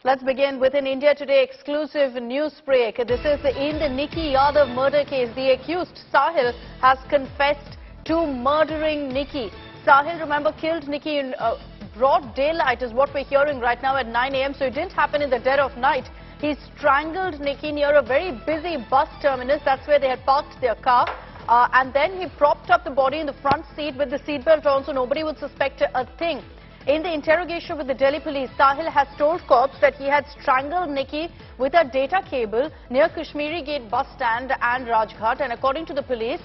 Let's begin with an India Today exclusive news break. This is in the Nikki Yadav murder case. The accused Sahil has confessed to murdering Nikki. Sahil, remember, killed Nikki in broad daylight is what we're hearing right now at 9 a.m. So it didn't happen in the dead of night. He strangled Nikki near a very busy bus terminus. That's where they had parked their car. And then he propped up the body in the front seat with the seatbelt on so nobody would suspect a thing. In the interrogation with the Delhi police, Sahil has told cops that he had strangled Nikki with a data cable near Kashmiri Gate bus stand and Rajghat. And according to the police,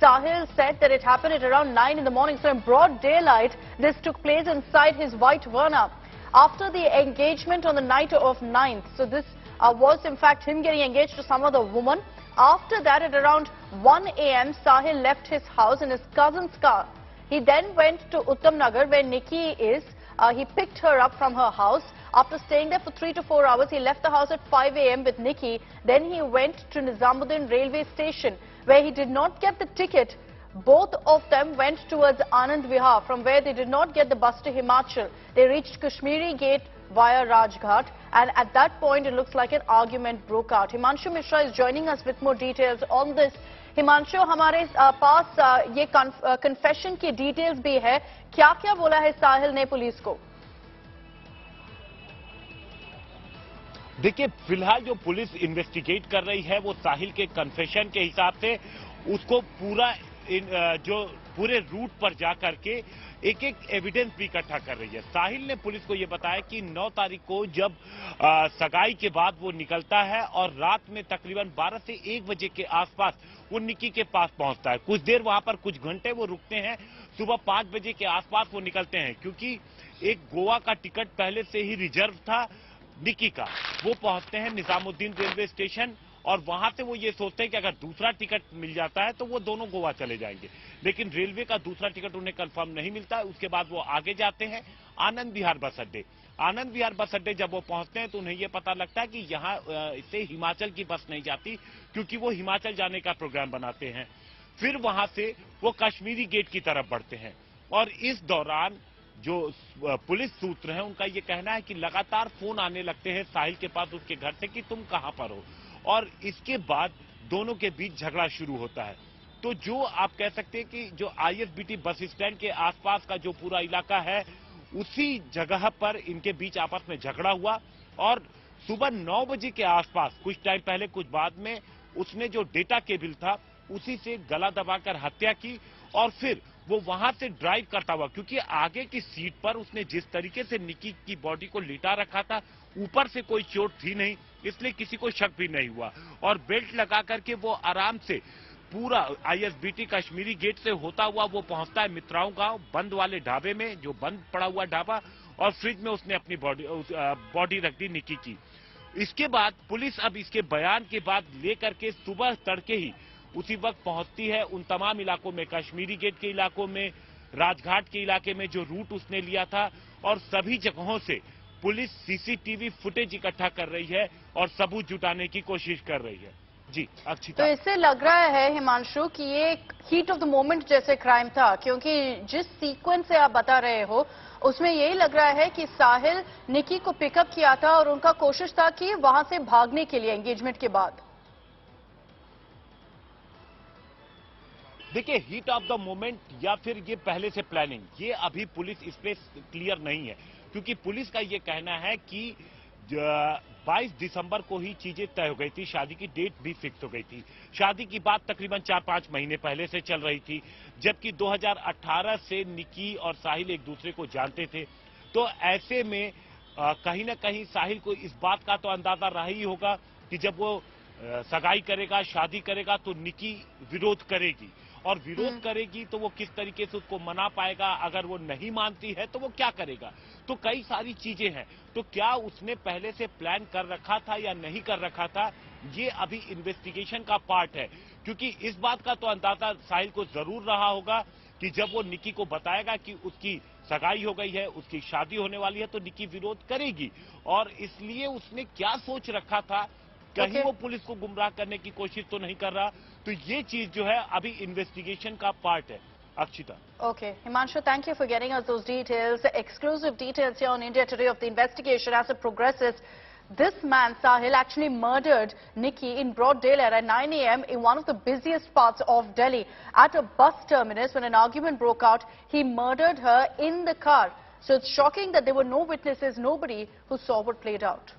Sahil said that it happened at around 9 in the morning. So in broad daylight, this took place inside his white Verna. After the engagement on the night of 9th, so this was in fact him getting engaged to some other woman. After that, at around 1 a.m., Sahil left his house in his cousin's car. He then went to Uttam Nagar, where Nikki is. He picked her up from her house. After staying there for 3 to 4 hours, he left the house at 5 a.m. with Nikki. Then he went to Nizamuddin railway station, where he did not get the ticket. Both of them went towards Anand Vihar, from where they did not get the bus to Himachal. They reached Kashmiri Gate via Rajghat, and at that point, it looks like an argument broke out. Himanshu Mishra is joining us with more details on this. Himanshu, हमारे पास ये confession की details भी है. क्या-क्या बोला है साहिल ने police को? देखिए, फिलहाल जो पुलिस इन्वेस्टिगेट कर रही है वो साहिल के कन्फेशन के हिसाब से उसको पूरे रूट पर जाकर के एक एविडेंस भी इकट्ठा कर रही है. साहिल ने पुलिस को यह बताया कि 9 तारीख को जब सगाई के बाद वो निकलता है और रात में तकरीबन 12 से 1 बजे के आसपास वो निक्की के पास पहुंचता है. कुछ देर वहां पर कुछ घंटे वो रुकते हैं. सुबह 5 बजे के आसपास वो निकलते हैं, क्योंकि एक गोवा का टिकट पहले से ही रिजर्व था निक्की का. वो पहुंचते हैं निजामुद्दीन रेलवे स्टेशन और वहां से वो ये सोचते हैं कि अगर दूसरा टिकट मिल जाता है तो वो दोनों गोवा चले जाएंगे. लेकिन रेलवे का दूसरा टिकट उन्हें कंफर्म नहीं मिलता है. उसके बाद वो आगे जाते हैं आनंद विहार बस अड्डे. आनंद विहार बस अड्डे जब वो पहुंचते हैं तो उन्हें ये पता लगता है कि यहाँ से हिमाचल की बस नहीं जाती, क्योंकि वो हिमाचल जाने का प्रोग्राम बनाते हैं. फिर वहां से वो कश्मीरी गेट की तरफ बढ़ते हैं और इस दौरान जो पुलिस सूत्र हैं उनका ये कहना है कि लगातार फोन आने लगते हैं साहिल के पास उसके घर से कि तुम कहां पर हो. और इसके बाद दोनों के बीच झगड़ा शुरू होता है. तो जो आप कह सकते हैं कि जो आईएसबीटी बस स्टैंड के आसपास का जो पूरा इलाका है, उसी जगह पर इनके बीच आपस में झगड़ा हुआ और सुबह 9 बजे के आसपास, कुछ टाइम पहले कुछ बाद में, उसने जो डेटा केबल था उसी से गला दबाकर हत्या की. और फिर वो वहां से ड्राइव करता हुआ, क्योंकि आगे की सीट पर उसने जिस तरीके से निक्की की बॉडी को लिटा रखा था, ऊपर से कोई चोट थी नहीं, इसलिए किसी को शक भी नहीं हुआ. और बेल्ट लगा करके वो आराम से पूरा आईएसबीटी कश्मीरी गेट से होता हुआ वो पहुंचता है मित्राओं गांव, बंद वाले ढाबे में, जो बंद पड़ा हुआ ढाबा, और फ्रिज में उसने अपनी बॉडी रख दी निक्की की. इसके बाद पुलिस अब इसके बयान के बाद लेकर के सुबह तड़के ही उसी वक्त पहुंचती है उन तमाम इलाकों में, कश्मीरी गेट के इलाकों में, राजघाट के इलाके में जो रूट उसने लिया था, और सभी जगहों से पुलिस सीसीटीवी फुटेज इकट्ठा कर रही है और सबूत जुटाने की कोशिश कर रही है. जी अक्षिता, तो इससे लग रहा है हिमांशु कि ये हीट ऑफ द मोमेंट जैसे क्राइम था, क्योंकि जिस सीक्वेंस से आप बता रहे हो उसमें यही लग रहा है कि साहिल निक्की को पिकअप किया था और उनका कोशिश था कि वहां से भागने के लिए एंगेजमेंट के बाद. देखिए, हीट ऑफ द मोमेंट या फिर ये पहले से प्लानिंग, ये अभी पुलिस इस पे क्लियर नहीं है, क्योंकि पुलिस का ये कहना है कि 22 दिसंबर को ही चीजें तय हो गई थी, शादी की डेट भी फिक्स हो गई थी. शादी की बात तकरीबन 4-5 महीने पहले से चल रही थी, जबकि 2018 से निक्की और साहिल एक दूसरे को जानते थे. तो ऐसे में कहीं ना कहीं साहिल को इस बात का तो अंदाजा रहा ही होगा कि जब वो सगाई करेगा, शादी करेगा, तो निक्की विरोध करेगी, और विरोध करेगी तो वो किस तरीके से उसको मना पाएगा, अगर वो नहीं मानती है तो वो क्या करेगा. तो कई सारी चीजें हैं. तो क्या उसने पहले से प्लान कर रखा था या नहीं कर रखा था, ये अभी इन्वेस्टिगेशन का पार्ट है. क्योंकि इस बात का तो अंदाजा साहिल को जरूर रहा होगा कि जब वो निक्की को बताएगा कि उसकी सगाई हो गई है, उसकी शादी होने वाली है, तो निक्की विरोध करेगी. और इसलिए उसने क्या सोच रखा था, कहीं वो पुलिस को गुमराह करने की कोशिश तो नहीं कर रहा. तो ये चीज जो है अभी इन्वेस्टिगेशन का पार्ट है. Akshita. Okay, Himanshu, thank you for getting us those details, exclusive details here on India Today of the investigation as it progresses. This man, Sahil, actually murdered Nikki in broad daylight at 9 a.m. in one of the busiest parts of Delhi. At a bus terminus, when an argument broke out, he murdered her in the car. So it's shocking that there were no witnesses, nobody who saw what played out.